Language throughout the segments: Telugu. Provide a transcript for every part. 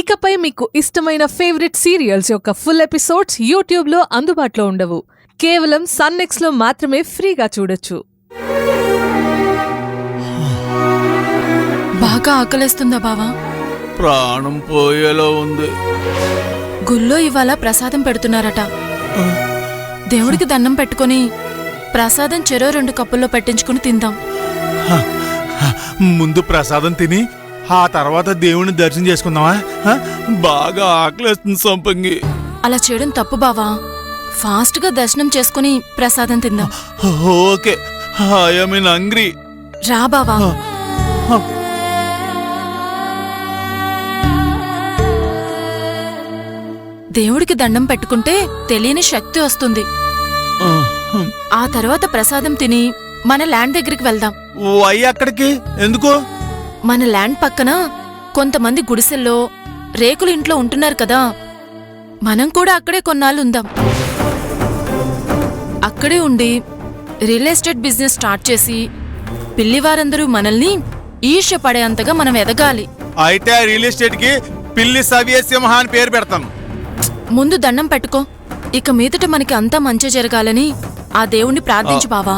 ఇకపై మీకు ఇష్టమైన ఫేవరెట్ సీరియల్స్ యొక్క ఫుల్ ఎపిసోడ్స్ యూట్యూబ్లో అందుబాటులో ఉండవు. కేవలం సన్నెక్స్లో మాత్రమే ఫ్రీగా చూడొచ్చు. బాగా ఆకలేస్తుందా బావా? ప్రాణం పోయేలా ఉంది. గుళ్ళో ఇవాళ ప్రసాదం పెడుతున్నారట. దేవుడికి దండం పెట్టుకుని ప్రసాదం చెరో 2 కప్పుల్లో పెట్టించుకుని తిందాం. ముందు ప్రసాదం తిని ఆ తర్వాత దేవుని దర్శనం చేసుకుందామా? బాగా ఆకలేస్తుంది సంపంగి. అలా చేయడం తప్పు బావా. ఫాస్ట్ గా దర్శనం చేసుకుని ప్రసాదం తిందాం. Okay, I am in hungry. రా బావా. దేవుడికి దండం పెట్టుకుంటే తెలియని శక్తి వస్తుంది. ఆ తర్వాత ప్రసాదం తిని మన ల్యాండ్ దగ్గరికి వెళ్దాం. వై అక్కడికి ఎందుకు? మన ల్యాండ్ పక్కన కొంతమంది గుడిసెల్లో రేకుల ఇంట్లో ఉంటున్నారు కదా, మనం కూడా అక్కడే కొన్నాళ్ళు ఉందాం. అక్కడే ఉండి రియల్ ఎస్టేట్ బిజినెస్ స్టార్ట్ చేసి పిల్లివారందరూ మనల్ని ఈర్ష్య పడేంతగా మనం ఎదగాలి. అయితే రియల్ ఎస్టేట్ కి పిల్లి సవ్యసింహ అని పేరు పెడతాను. ముందు దండం పెట్టుకో. ఇక మీదట మనకి అంతా మంచి జరగాలని ఆ దేవుణ్ణి ప్రార్థించు బావా.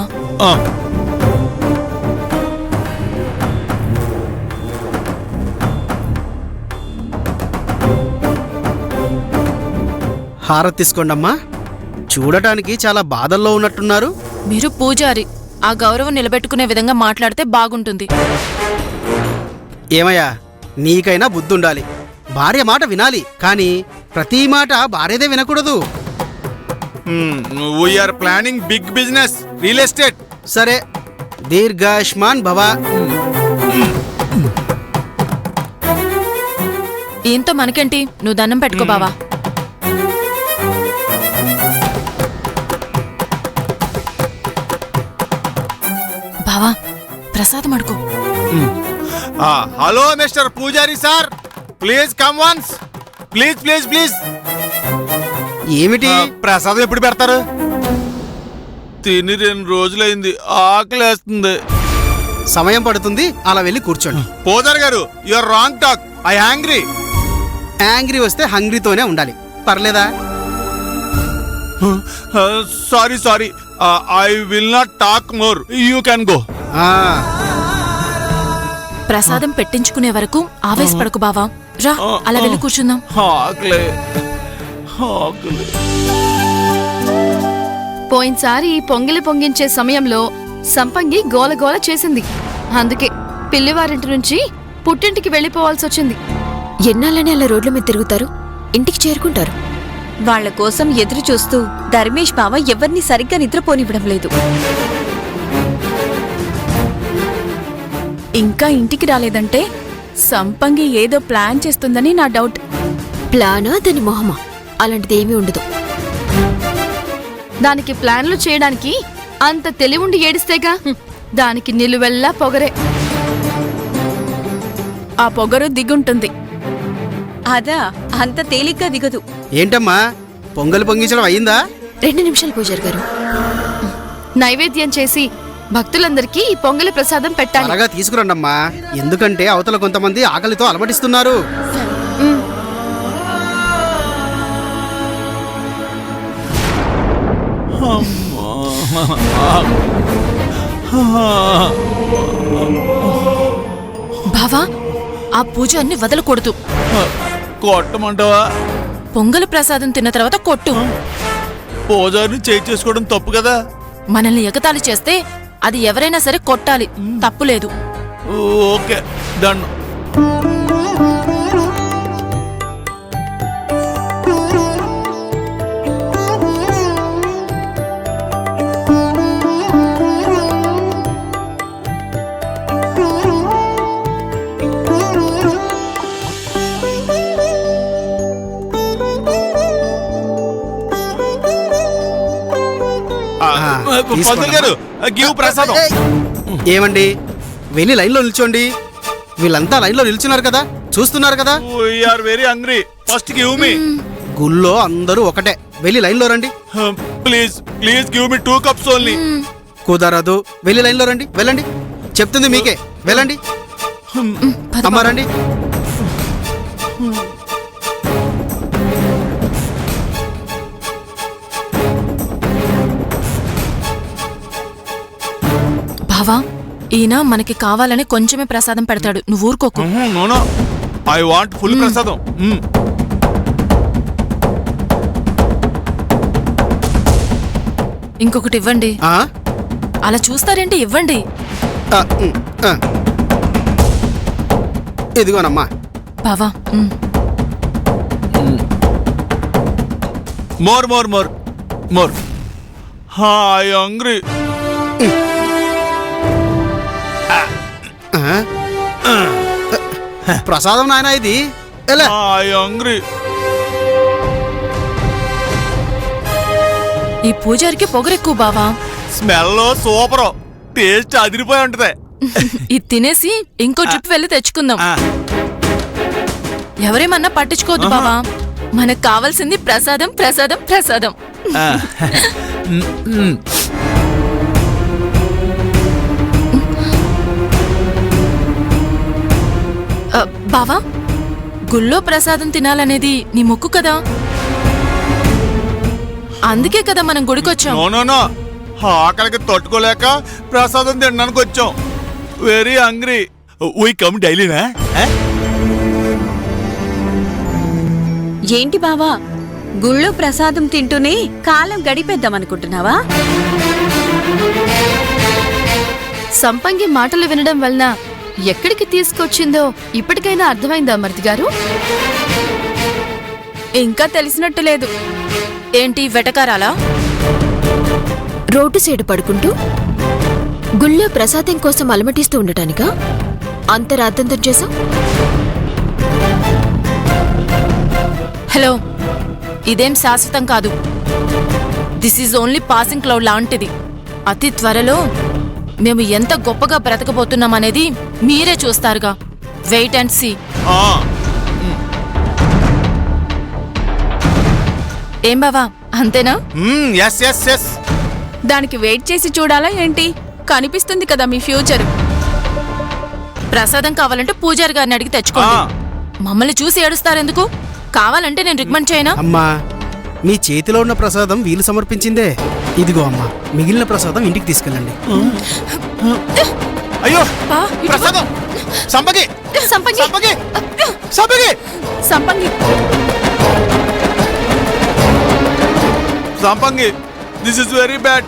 హారతి తీసుకోండమ్మా. చూడటానికి చాలా బాధల్లో ఉన్నట్టున్నారు. మీరు పూజారి, ఆ గౌరవం నిలబెట్టుకునే విధంగా మాట్లాడితే బాగుంటుంది. ఏమయ్యా, నీకైనా బుద్ధుండాలి. భార్య మాట వినాలి, కానీ ప్రతి మాట భార్యదే వినకూడదు. We are planning big business real estate. సరే, దీర్ఘాయుష్మాన్ భవ. ఏంతో మనకేంటి, నువ్వు దండం పెట్టుకో బావా. బావా, ప్రసాదం అడుకో. హలో మిస్టర్ పూజారి sir, please come once. Please please please. ఏమిటి? ప్రసాదం ఎప్పుడు పెడతారు? తిని 2 రోజులైంది, ఆకలేస్తుంది. సమయం పడుతుంది, అలా వెళ్ళి కూర్చోండి. పూజారి గారు, your wrong talk. I angry. Angry వస్తే హంగ్రీతోనే ఉండాలి, పర్లేదా? Sorry sorry, I will not talk more. You can go. ప్రసాదం పెట్టించుకునే వరకు ఆవేశపడకు బావా. రా, అలా వెళ్ళి కూర్చుందాం. ఆకలే ఆకలే. పోయినసారి పొంగిలి పొంగించే సమయంలో సంపంగి గోలగోల చేసింది. అందుకే పిల్లివారింటి నుంచి పుట్టింటికి వెళ్ళిపోవాల్సి వచ్చింది. ఎన్నాళ్ళని అలా రోడ్ల మీద తిరుగుతారు? ఇంటికి చేరుకుంటారు. వాళ్ల కోసం ఎదురు చూస్తూ ధర్మేష్ బావ ఎవరిని సరిగ్గా నిద్రపోనివ్వడం లేదు. ఇంకా ఇంటికి రాలేదంటే సంపంగి ఏదో ప్లాన్ చేస్తుందని నా డౌట్. ప్లానా దాని మొహమా? అలాంటిది ఏమీ ఉండదు. దానికి ప్లాన్లు చేయడానికి అంత తెలివుండి ఏడిస్తేగా. దానికి నిలువెల్లా పొగరే. ఆ పొగరు దిగుంటుంది. అదా, అంత తేలిగ్గా దిగదు. ఏంటమ్మా, పొంగల్ పొంగించడం అయ్యిందా? 2 నిమిషాలు పూజారి గారు. నైవేద్యం చేసి భక్తులందరికీ ఈ పొంగలి ప్రసాదం పెట్టాలి. అలాగా తీసుకురండమ్మా, ఎందుకంటే అవతల కొంతమంది ఆకలితో అలమటిస్తున్నారు. బావా, ఆ పూజ అన్ని వదలకూడదు. కొట్టమంటావా? పొంగలి ప్రసాదం తిన్న తర్వాత కొట్టు. పూజారిని చేసుకోవడం తప్పు కదా. మనల్ని ఎగతాళి చేస్తే అది ఎవరైనా సరే కొట్టాలి, తప్పులేదు. Okay, done. పంతులు గారు, గివ్ ప్రసాదం. ఏమండి, వెళ్ళి లైన్లో నిల్చోండి. వీళ్ళంతా లైన్లో నిల్చున్నారు కదా, చూస్తున్నారు కదా. We are very hungry. First give me. గుళ్ళో అందరూ ఒకటే, వెళ్ళి లైన్లో రండి. Please please give me 2 cups only. కుదరదు, వెళ్ళి లైన్లో రండి. వెళ్ళండి, చెప్తుంది మీకే, వెళ్ళండి. అమ్మా రండి. ఈయన మనకి కావాలని కొంచెమే ప్రసాదం పెడతాడు, నువ్వు ఊరుకోకు. నో ఐ వాంట్ ఫుల్ ప్రసాదం. ఇంకొకటి ఇవ్వండి. ఆ? అలా చూస్తారేంటి, ఇవ్వండి. ఆ, ఆ. ఇదిగోనమ్మా. బావా more more more more. I hungry. ప్రసాదం నాయనా ఇది. ఎలా? I hungry. ఈ పూజారికి పొగరెక్కువ బావా. స్మెల్ సూపర్, టేస్ట్ అదిరిపోయి ఉంటది. ఇది తినేసి ఇంకో ట్రిప్ వెళ్ళి తెచ్చుకుందాం. ఎవరేమన్నా పట్టించుకోవద్దు బావా, మనకు కావాల్సింది ప్రసాదం ప్రసాదం ప్రసాదం. బావా, గుళ్ళో ప్రసాదం తినాలనేది నీ మొక్కు కదా, అందుకే కదా మనం గుడికొచ్చాం. నో ఆకలికి తట్టుకోలేక ప్రసాదం తినడానికి వచ్చాం. Very hungry. వీ కమ్ డైలీనా? ఏంటి బావా, గుళ్ళో ప్రసాదం తింటూనే కాలం గడిపేద్దామనుకుంటున్నావా? సంపంగి మాటలు వినడం వలన ఎక్కడికి తీసుకొచ్చిందో ఇప్పటికైనా అర్థమైందా మరిది గారు? ఇంకా తెలిసినట్టు లేదు. ఏంటి వెటకారాలా? రోడ్డు సైడు పడుకుంటూ గుళ్ళో ప్రసాదం కోసం అలమటిస్తూ ఉండటానికా అంత రాద్దంతం చేశాం? హలో, ఇదేం శాశ్వతం కాదు. This is only passing cloud లాంటిది. అతి త్వరలో మేము ఎంత గొప్పగా బ్రతకబోతున్నామనేది మీరే చూస్తారుగా. Wait and see. ఏం బావా, అంతేనా? Yes yes yes. దానికి వెయిట్ చేసి చూడాలా ఏంటి? కనిపిస్తుంది కదా మీ ఫ్యూచర్. ప్రసాదం కావాలంటే పూజారి గారిని అడిగి తెచ్చుకోండి. మమ్మల్ని చూసి ఏడుస్తారెందుకు? కావాలంటే నేను రికమెండ్ చేయనా? అమ్మా, మీ చేతిలో ఉన్న ప్రసాదం వీలు సమర్పించిందే. ఇదిగో అమ్మా, మిగిలిన ప్రసాదం ఇంటికి తీసుకెళ్ళండి. అయ్యో ప్రసాదం. సంపంగి సంపంగి సంపంగి సంపంగి సంపంగి సంపంగి, this is very bad.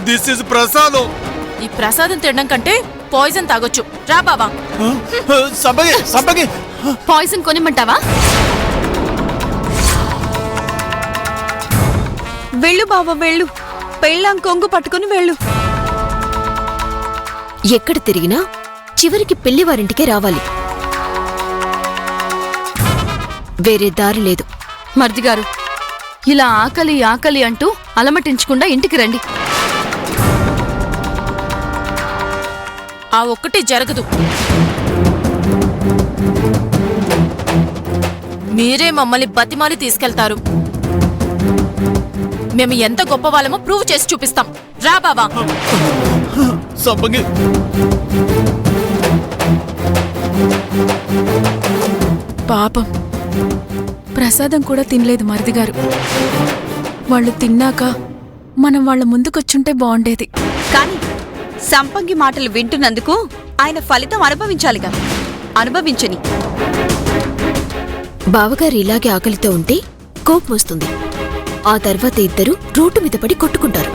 This is ప్రసాదం. ఈ ప్రసాదం తినడం కంటే పాయిజన్ తాగొచ్చు. రా బావా. సంపంగి సంపంగి. పాయిజన్ కొనిమ్మంటావా? వెళ్ళు బావా వెళ్ళు, పెళ్ళాం కొంగు పట్టుకుని వెళ్ళు. ఎక్కడ తిరిగినా చివరికి పెళ్లివారింటికే రావాలి, వేరే దారి లేదు. మరిది గారు, ఇలా ఆకలి ఆకలి అంటూ అలమటించకుండా ఇంటికి రండి. ఆ ఒక్కటి జరగదు. మీరే మమ్మల్ని బతిమాలి తీసుకెళ్తారు. మేము ఎంత గొప్ప వాళ్ళమో ప్రూవ్ చేసి చూపిస్తాం. రా బావా. సంపంగి. పాపం, ప్రసాదం కూడా తినలేదు మరిది గారు. వాళ్ళు తిన్నాక మనం వాళ్ళ ముందుకొచ్చుంటే బాగుండేది. కానీ సంపంగి మాటలు వింటున్నందుకు ఆయన ఫలితం అనుభవించాలిగా. అనుభవించని. బావగారు ఇలాగే ఆకలితో ఉంటే కోపం వస్తుంది. ఆ తర్వాత ఇద్దరు రోడ్డు మీద పడి కొట్టుకుంటారు.